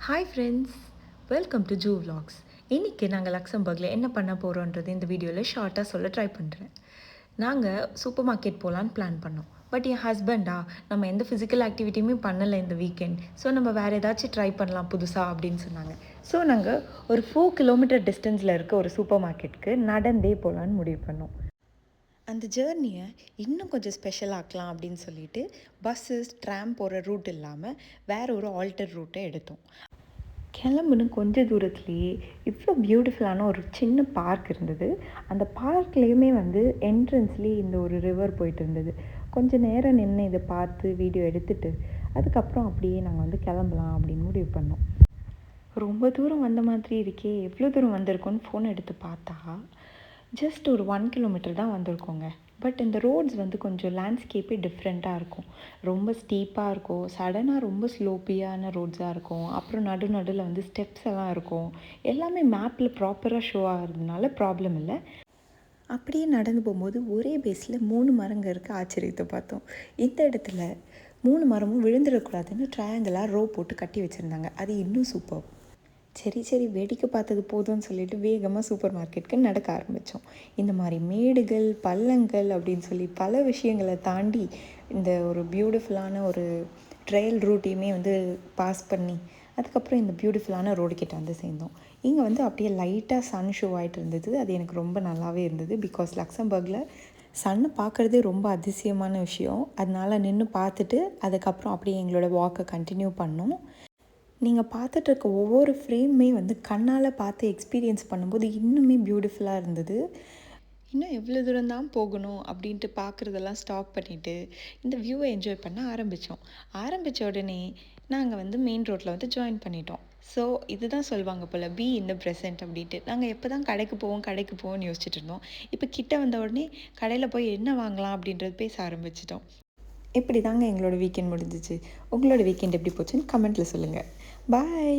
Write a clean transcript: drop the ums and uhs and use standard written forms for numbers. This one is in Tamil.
ஹாய் ஃப்ரெண்ட்ஸ், வெல்கம் டு ஜூ vlogs. இன்றைக்கி நாங்கள் லக்சம்பர்கில் என்ன பண்ண போகிறோன்றது இந்த வீடியோவில் ஷார்ட்டாக சொல்ல ட்ரை பண்ணுறேன். நாங்கள் சூப்பர் மார்க்கெட் போகலான்னு பிளான் பண்ணோம். பட் என் ஹஸ்பண்டா நம்ம எந்த ஃபிசிக்கல் ஆக்டிவிட்டியுமே பண்ணலை இந்த வீக்கெண்ட், ஸோ நம்ம வேறு ஏதாச்சும் ட்ரை பண்ணலாம் புதுசாக அப்படின்னு சொன்னாங்க. ஸோ நாங்கள் ஒரு 4 கிலோமீட்டர் டிஸ்டன்ஸில் இருக்க ஒரு சூப்பர் மார்க்கெட்டுக்கு நடந்தே போகலான்னு முடிவு பண்ணோம். அந்த ஜேர்னியை இன்னும் கொஞ்சம் ஸ்பெஷல் ஆக்கலாம் அப்படின்னு சொல்லிட்டு பஸ்ஸஸ் ட்ராம் போகிற ரூட் இல்லாமல் வேறு ஒரு ஆல்டர் ரூட்டை எடுத்தோம். கிளம்புன்னு கொஞ்ச தூரத்துலேயே இவ்வளோ பியூட்டிஃபுல்லான ஒரு சின்ன பார்க் இருந்தது. அந்த பார்க்லேயுமே என்ட்ரன்ஸ்லேயே இந்த ஒரு ரிவர் போயிட்டு இருந்தது. கொஞ்சம் நேரம் நின்று இதை பார்த்து வீடியோ எடுத்துகிட்டு அதுக்கப்புறம் அப்படியே நாங்கள் கிளம்பலாம் அப்படின்னு முடிவு பண்ணோம். ரொம்ப தூரம் வந்த மாதிரி இருக்கே, எவ்வளோ தூரம் வந்திருக்கோன்னு ஃபோன் எடுத்து பார்த்தா ஜஸ்ட் ஒரு 1 கிலோமீட்டர் தான் வந்திருக்கோங்க. பட் இந்த ரோட்ஸ் கொஞ்சம் லேண்ட்ஸ்கேப்பே டிஃப்ரெண்ட்டாக இருக்கும். ரொம்ப ஸ்டீப்பாக இருக்கும், சடனாக ரொம்ப ஸ்லோப்பியான ரோட்ஸாக இருக்கும், அப்புறம் நடுவில் ஸ்டெப்ஸ் எல்லாம் இருக்கும். எல்லாமே மேப்பில் ப்ராப்பராக ஷோ ஆகிறதுனால ப்ராப்ளம் இல்லை. அப்படியே நடந்து போகும்போது ஒரே பேஸில் 3 மரங்கள் இருக்க ஆச்சரியத்தை பார்த்தோம். இந்த இடத்துல 3 மரமும் விழுந்துடக்கூடாதுன்னு ட்ரையாங்கிளாக ரோ போட்டு கட்டி வச்சுருந்தாங்க. அது இன்னும் சூப்பர். சரி வேடிக்கை பார்த்தது போதும்னு சொல்லிட்டு வேகமாக சூப்பர் மார்க்கெட்டுக்கு நடக்க ஆரம்பித்தோம். இந்த மாதிரி மேடுகள் பள்ளங்கள் அப்படின்னு சொல்லி பல விஷயங்களை தாண்டி இந்த ஒரு பியூட்டிஃபுல்லான ஒரு ட்ரையல் ரூட்டையுமே பாஸ் பண்ணி அதுக்கப்புறம் இந்த பியூட்டிஃபுல்லான ரோடு கிட்ட சேர்ந்தோம். இங்கே அப்படியே லைட்டாக சன் ஷோ ஆகிட்டு இருந்தது. அது எனக்கு ரொம்ப நல்லாவே இருந்தது. பிகாஸ் லக்சம்பர்கில் சன்னை பார்க்குறதே ரொம்ப அதிசயமான விஷயம். அதனால் நின்று பார்த்துட்டு அதுக்கப்புறம் அப்படியே எங்களோட வாக்கை கண்டினியூ பண்ணோம். நீங்கள் பார்த்துட்ருக்க ஒவ்வொரு ஃப்ரேமுமே கண்ணால் பார்த்து எக்ஸ்பீரியன்ஸ் பண்ணும்போது இன்னுமே பியூட்டிஃபுல்லாக இருந்தது. இன்னும் எவ்வளோ தூரம் தான் போகணும் அப்படின்ட்டு பார்க்குறதெல்லாம் ஸ்டாப் பண்ணிவிட்டு இந்த வியூவை என்ஜாய் பண்ண ஆரம்பித்த உடனே நாங்கள் மெயின் ரோட்டில் ஜாயின் பண்ணிட்டோம். ஸோ இதுதான் சொல்லுவாங்க போல், பி இன் த ப்ரெசென்ட் அப்படின்ட்டு. நாங்கள் எப்போ தான் கடைக்கு போவோம்னு யோசிச்சுட்டு இருந்தோம். இப்போ கிட்ட வந்த உடனே கடையில் போய் என்ன வாங்கலாம் அப்படின்றது பேச ஆரம்பிச்சிட்டோம். இப்படி தாங்க எங்களோட வீக்கெண்ட் முடிஞ்சிச்சு. உங்களோட வீக்கெண்ட் எப்படி போச்சுன்னு கமெண்ட்டில் சொல்லுங்கள். பாய்.